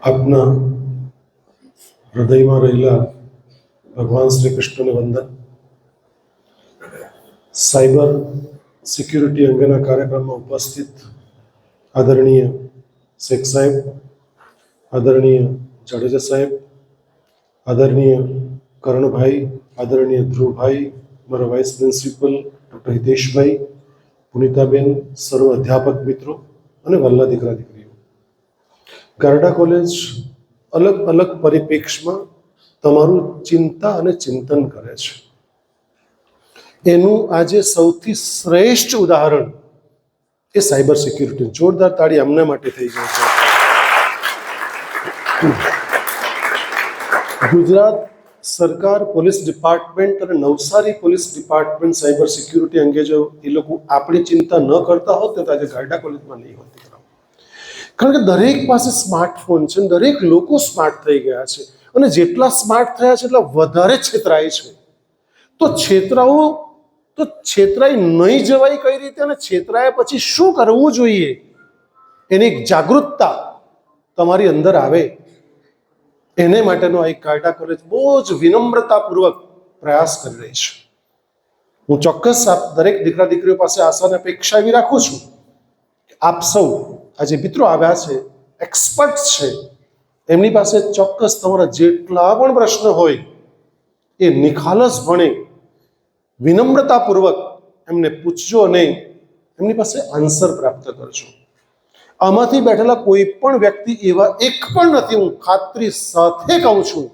આપના હૃદયમાં રહેલા ભગવાન શ્રી કૃષ્ણને વંદન. સાયબર સિક્યુરિટી અંગેના કાર્યક્રમમાં ઉપસ્થિત આદરણીય શેખ સાહેબ, આદરણીય જાડેજા સાહેબ, આદરણીય કરણભાઈ, આદરણીય ધ્રુવભાઈ, મારા vice principal doctor Hiteshbhai, Punitaben, સર્વ અધ્યાપક મિત્રો અને વલ્લા દીકરા દીકરીઓ, ગારડા કોલેજ અલગ અલગ પરિપ્રેક્ષમાં તમારું ચિંતા અને ચિંતન કરે છે. એનું આજે સૌથી શ્રેષ્ઠ ઉદાહરણ એ સાયબર સિક્યુરિટી. જોરદાર તાળી અમને માટે થઈ જાય છે. ગુજરાત સરકાર પોલીસ ડિપાર્ટમેન્ટ અને Navsari police department cyber security અંગે જો એ લોકો આપણી ચિંતા ન કરતા હોત ને તો આજે ગારડા કોલેજમાં નહીં હોતી. કારણ કે દરેક પાસે સ્માર્ટફોન છે, દરેક લોકો સ્માર્ટ થઈ ગયા છે અને જેટલા સ્માર્ટ થયા છે એટલા વધારે છેતરાય છે. તો છેતરાઈ નહીં જવાય કઈ રીતે અને છેતરાયા પછી શું કરવું જોઈએ એની જાગૃતતા તમારી અંદર આવે એને માટેનો એક ગારડા કોલેજ બહુ જ વિનમ્રતાપૂર્વક પ્રયાસ કરી રહી છે. હું ચોક્કસ આપ દરેક દીકરા દીકરીઓ પાસે આશા અને અપેક્ષા એવી રાખું છું કે આપ સૌ આજે મિત્રો આવ્યા છે, એક્સપર્ટ છે, એમની પાસે ચોક્કસ તમારા જેટલા પણ પ્રશ્ન હોય એ નિખાલસપણે વિનમ્રતાપૂર્વક એમને પૂછજો અને એમની પાસે આન્સર પ્રાપ્ત કરજો. આમાંથી બેઠેલા કોઈ પણ વ્યક્તિ એવા એક પણ નથી, હું ખાતરી સાથે કહું છું,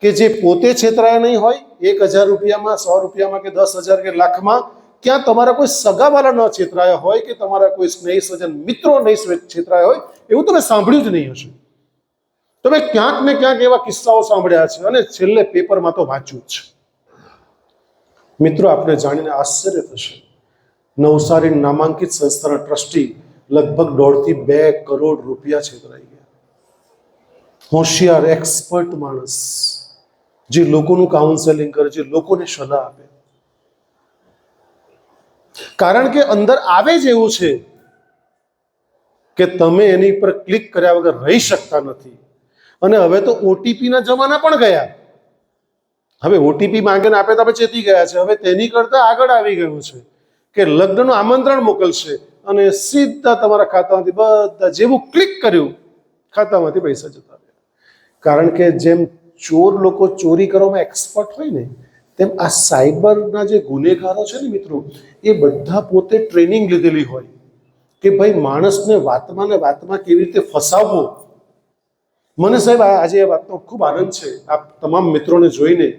કે જે પોતે છેતરાયા નહીં હોય. 1000 રૂપિયામાં, 100 રૂપિયામાં કે 10,000 કે લાખમાં ક્યાં તમારા કોઈ સગાવાલા ન છેતરાયા હોય કે તમારા કોઈ સ્નેહી સ્વજન મિત્રો નહીં છેતરાયા હોય એવું તમે સાંભળ્યું જ નહીં હશે. તમે ક્યાંક ને ક્યાંક એવા કિસ્સાઓ સાંભળ્યા છે અને છેલ્લે પેપરમાં તો વાંચ્યું જ છે. મિત્રો, આપણે જાણીને આશ્ચર્ય થશે, નવસારી નામાંકિત સંસ્થાના ટ્રસ્ટી લગભગ 1.5 થી 2 કરોડ રૂપિયા છેતરાઈ ગયા. હોશિયાર એક્સપર્ટ માણસ જે લોકોનું કાઉન્સેલિંગ કરે, જે લોકોને સલાહ આપે. કારણ કે અંદર આવે જ એવું છે કે તમે એની પર ક્લિક કર્યા વગર રહી શકતા નથી. અને હવે તો ઓટીપીના જમાના પણ ગયા. હવે ઓટીપી માંગે ને આપે તો આપણે ચેતી ગયા છે. હવે તેની કરતા આગળ આવી ગયું છે કે લગ્નનું આમંત્રણ મોકલશે અને સીધા તમારા ખાતામાંથી બધા જેવું ક્લિક કર્યું ખાતામાંથી પૈસા જતા રહ્યા. કારણ કે જેમ ચોર લોકો ચોરી કરવામાં એક્સપર્ટ હોય ને, તેમ આ સાયબરના જે ગુનેગારો છે ને મિત્રો, એ બધા પોતે ટ્રેનિંગ લીધેલી હોય કે ભાઈ માણસને વાતમાં ને વાતમાં કેવી રીતે ફસાવવો. મને સાહેબ આજે એ વાતનો ખૂબ આનંદ છે આપ તમામ મિત્રોને જોઈને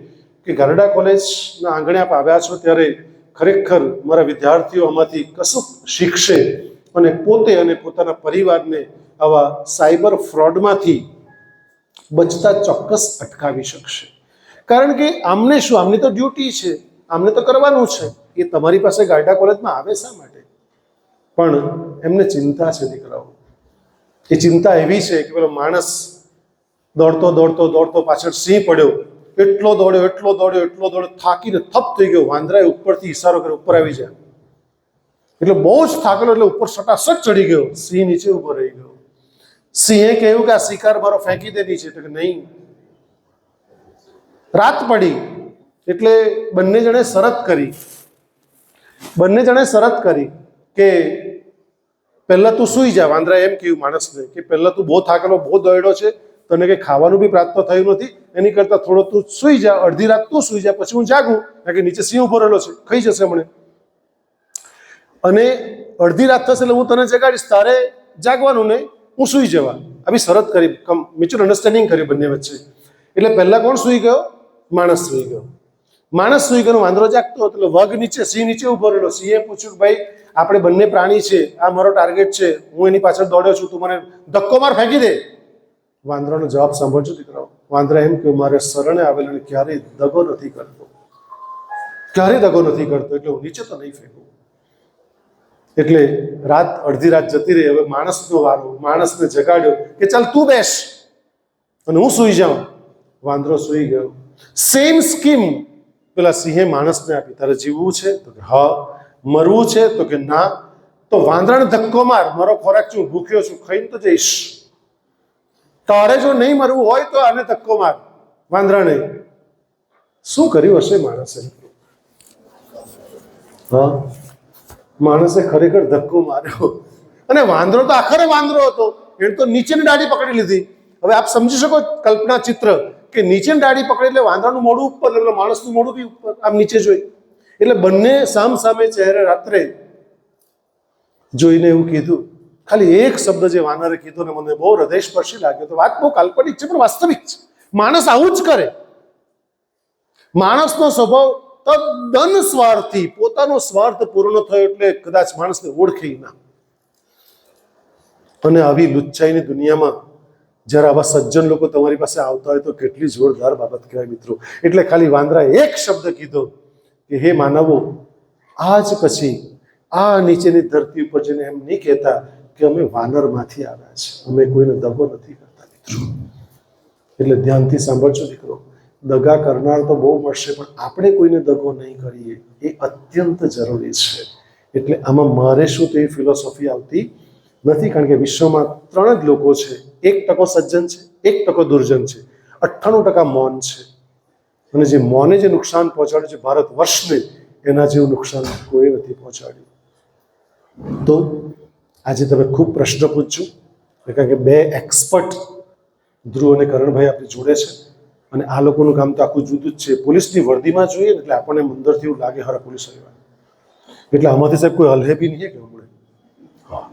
કે ગારડા કોલેજના આંગણે આપ આવ્યા છો ત્યારે ખરેખર મારા વિદ્યાર્થીઓ આમાંથી કશું શીખશે અને પોતે અને પોતાના પરિવારને આવા સાયબર ફ્રોડમાંથી બચતા ચોક્કસ અટકાવી શકશે. કારણ કે આમને શું, આમની તો ડ્યુટી છે, આમને તો કરવાનું છે. એ તમારી પાસે ગારડા કોલેજમાં આવે શા માટે? પણ એમને ચિંતા છે દીકરાઓ. એ ચિંતા એવી છે કે પેલો માણસ દોડતો દોડતો દોડતો પાછળ સિંહ પડ્યો, એટલો દોડ્યો થાકીને થપ થઈ ગયો. વાંદરાએ ઉપરથી ઈશારો કર્યો ઉપર આવી જાય. એટલે બહુ જ થાકેલો એટલે ઉપર સટાસટ ચડી ગયો. સિંહ નીચે ઉભો રહી ગયો. સિંહે કહ્યું કે આ શિકાર મારો ફેંકી દે નીચે. તો કે નહીં. રાત પડી એટલે બંને જણે શરત કરી કે પહેલા તું સૂઈ જા. વાંદરા એમ કહ્યું માણસને કે પહેલા તું બહુ થાકેલો, બહુ દોડ્યો છે, તને કંઈ ખાવાનું બી પ્રાપ્ત થયું નથી, એની કરતાં થોડો તું સૂઈ જા, અડધી રાત તું સૂઈ જા, પછી હું જાગું, કારણ કે નીચે સિંહ ઉભો રહેલો છે, ખાઈ જશે મને, અને અડધી રાત થશે એટલે હું તને જગાડીશ, તારે જાગવાનું ને હું સૂઈ જવા. આવી શરત કરી, મ્યુચ્યુઅલ અન્ડરસ્ટેન્ડિંગ કરી બંને વચ્ચે. એટલે પહેલા કોણ સૂઈ ગયો? માણસ સૂઈ ગયો. વાંદરો જાગતો હતો એટલે વગ નીચે, સિંહ નીચે ઉભો રહેલો. સિંહે પૂછ્યું કે ભાઈ આપણે બંને પ્રાણી છે, આ મારો ટાર્ગેટ છે, હું એની પાછળ દોડ્યો છું, તું મને ધક્કો માર, ફેંકી દે. વાંદરાનો જવાબ સાંભળજો દીકરાઓ. વાંદરા એમ કે મારે શરણે આવેલાને ક્યારેય દગો નથી કરતો, એટલે હું નીચે તો નહીં ફેંકું. એટલે અડધી રાત જતી રહી. હવે માણસનો વારો. માણસને જગાડ્યો કે ચાલ તું બેસ અને હું સૂઈ જાઉં. વાંદરો સૂઈ ગયો. સેમ સ્કીમ પેલા સિંહે માણસને આપી. તારે જીવવું છે? તો કે હા. મરવું છે? તો કે ના. તો વાંદરાને ધક્કો માર, મારો ખોરાક છું, ભૂખ્યો છું, ખાઈને તો જઈશ. તારે જો નહીં મરવું હોય તો આને ધક્કો માર, વાંદરાને. શું કર્યું હશે માણસે? હા, માણસે ખરેખર ધક્કો માર્યો. અને વાંદરો તો આખરે વાંદરો હતો, એને તો નીચેની ડાળી પકડી લીધી. હવે આપ સમજી શકો કલ્પના ચિત્ર કે નીચેની ડાળી પકડી એટલે વાંદરાનું મોઢું ઉપર, એટલે માણસનું મોઢું બી ઉપર, આમ નીચે જોઈ. એટલે બંને સામ સામે ચહેરે રાત્રે જોઈને એવું કીધું. ખાલી એક શબ્દ જે વાનરે કીધો ને મને બહુ હૃદયસ્પર્શી લાગ્યો. તો વાત બહુ કાલ્પનિક છે પણ વાસ્તવિક છે. માણસ આવું જ કરે. માણસનો સ્વભાવ તદ્દન સ્વાર્થી, પોતાનો સ્વાર્થ પૂર્ણ થયો એટલે કદાચ માણસને ઓળખે ના. અને આવી લુચ્ચાઈની દુનિયામાં જ્યારે આવા સજ્જન લોકો તમારી પાસે આવતા હોય તો કેટલી જોરદાર બાબત કહેવાય મિત્રો. એટલે ખાલી વાંદરાએ એક શબ્દ કીધો કે હે માનવો, આજ પછી આ નીચેની ધરતી ઉપર જઈને એમ નહીં કહેતા કે અમે વાનરમાંથી આવ્યા છે, અમે કોઈને દગો નથી કરતા મિત્રો. એટલે ધ્યાનથી સાંભળજો દીકરો, દગા કરનાર તો બહુ મળશે પણ આપણે કોઈને દગો નહીં કરીએ એ અત્યંત જરૂરી છે. એટલે આમાં મારે શું તો એ ફિલોસોફી આવતી નથી, કારણ કે વિશ્વમાં 3 જ લોકો છે, 1% સજ્જન છે, 1% દુર્જન છે, 98% મૌન છે. અને જે મૌને જે નુકસાન પહોંચાડ્યું છે ભારત વર્ષને, એના જેવું નુકસાન કોઈ નથી પહોંચાડ્યું. તો આજે તમે ખૂબ પ્રશ્ન પૂછજો, કારણ કે 2 એક્સપર્ટ ધ્રુવ અને કરણભાઈ આપણી જોડે છે. અને આ લોકોનું કામ તો આખું જુદું જ છે. પોલીસની વર્દીમાં જોઈએ ને એટલે આપણને અંદરથી એવું લાગે હરા પોલીસ આવ્યા. એટલે આમાંથી સાહેબ કોઈ હલહે બી નહીં કે હમણાં. હા,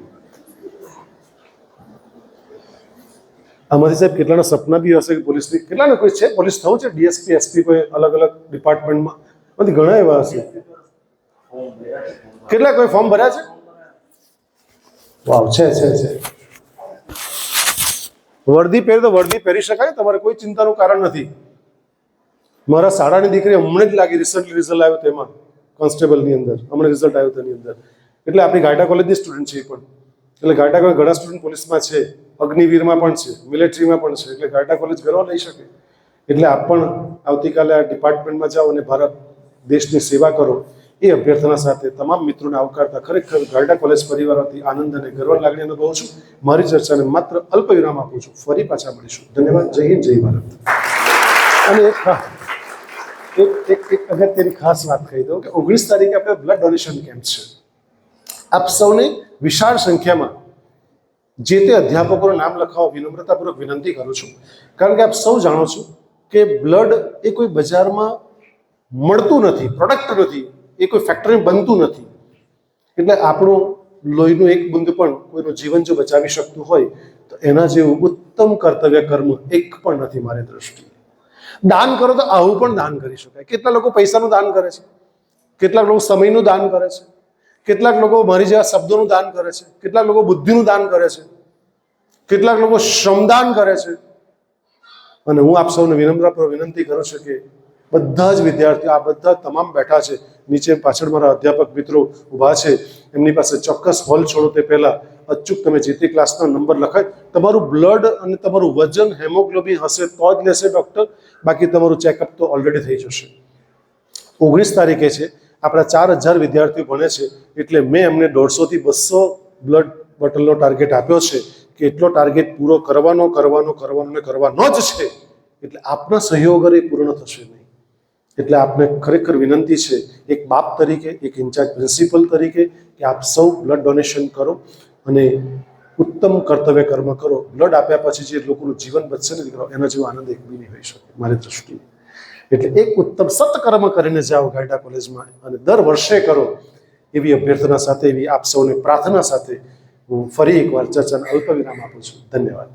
આમાંથી સાહેબ કેટલાના સપના બી હશે કે પોલીસની, કેટલાને કોઈ છે પોલીસ થવું છે, ડીએસપી એસપી કોઈ અલગ અલગ ડિપાર્ટમેન્ટમાં માંથી ઘણા એવા હશે. કેટલા કોઈ ફોર્મ ભર્યા છે? વાવ, છે. વર્દી પહેરી તો વર્દી પહેરી શકાય, તમારે કોઈ ચિંતાનું કારણ નથી. મારા શાળાની દીકરી હમણાં જ લાગી, રિસન્ટલી રિઝલ્ટ આવ્યો તેમાં કોન્સ્ટેબલની અંદર, હમણાં રિઝલ્ટ આવ્યું તેની અંદર. એટલે આપણી ગાયટા કોલેજની સ્ટુડન્ટ છે એ પણ. એટલે ગાયટા કોલેજ ઘણા સ્ટુડન્ટ પોલીસમાં છે, અગ્નિવીરમાં પણ છે, મિલિટરીમાં પણ છે. એટલે ગાયટા કોલેજ ગર્વ લઈ શકે. એટલે આપ પણ આવતીકાલે આ ડિપાર્ટમેન્ટમાં જાઓ અને ભારત દેશની સેવા કરો એ અભ્યર્થના સાથે તમામ મિત્રોને આવકારતા ખરેખર ગાયટા કોલેજ પરિવારથી આનંદ અને ગર્વ લાગણી અનુભવું છું. મારી ચર્ચાને માત્ર અલ્પ વિરામ આપું છું. ફરી પાછા મળીશું. ધન્યવાદ. જય હિન્દ, જય ભારત. અને એક અગત્યની ખાસ વાત કહી દઉં કે 19 તારીખે આપણે બ્લડ ડોનેશન કેમ્પ છે. આપ સૌને વિશાળ સંખ્યામાં જે તે અધ્યાપકોનું નામ લખાવવા વિનમ્રતાપૂર્વક વિનંતી કરું છું. કારણ કે આપ સૌ જાણો છો કે બ્લડ એ કોઈ બજારમાં મળતું નથી, પ્રોડક્ટ નથી, એ કોઈ ફેક્ટરી બનતું નથી. એટલે આપણું લોહીનું એક બિંદુ પણ કોઈનું જીવન જો બચાવી શકતું હોય તો એના જેવું ઉત્તમ કર્તવ્ય કર્મ એક પણ નથી મારી દ્રષ્ટિએ. દાન કરો તો આવું પણ દાન કરી શકાય. કેટલા લોકો પૈસાનું દાન કરે છે, કેટલાક લોકો સમયનું દાન કરે છે, કેટલાક લોકો મારી જેવા શબ્દોનું દાન કરે છે, કેટલાક લોકો બુદ્ધિનું દાન કરે છે, કેટલાક લોકો શ્રમદાન કરે છે. અને હું આપ સૌને વિનમ્રપૂર્વક વિનંતી કરું છું કે બધા જ વિદ્યાર્થીઓ, આ બધા તમામ બેઠા છે, નીચે પાછળ મારા અધ્યાપક મિત્રો ઊભા છે, એમની પાસે ચોક્કસ હોલ છોડો તે પહેલાં અચૂક તમે જે તે ક્લાસના નંબર લખાય. તમારું બ્લડ અને તમારું વજન હેમોગ્લોબિન હશે તો જ લેશે ડૉક્ટર, બાકી તમારું ચેકઅપ તો ઓલરેડી થઈ જશે. 19 તારીખે છે, આપણા 4000 વિદ્યાર્થીઓ ભણે છે. એટલે મેં એમને 150 થી 200 બ્લડ બોટલનો ટાર્ગેટ આપ્યો છે કે એટલો ટાર્ગેટ પૂરો કરવાનો જ છે. એટલે આપના સહયોગ વગર એ પૂર્ણ થશે નહીં. એટલે આપને ખરેખર વિનંતી છે એક બાપ તરીકે, એક ઇન્ચાર્જ પ્રિન્સિપલ તરીકે, કે આપ સૌ બ્લડ ડોનેશન કરો અને ઉત્તમ કર્તવ્ય કર્મ કરો. બ્લડ આપ્યા પછી જે લોકોનું જીવન બચશે ને દીકરો, એના જેવો આનંદ એક બી નહીં હોઈ શકે મારી દ્રષ્ટિએ. એટલે એક ઉત્તમ સત્કર્મ કરીને જાઓ ગાયટા કોલેજમાં અને દર વર્ષે કરો એવી અભ્યર્થના સાથે, એવી આપ સૌને પ્રાર્થના સાથે હું ફરી એકવાર ચર્ચાને અલ્પ વિરામ આપું છું. ધન્યવાદ.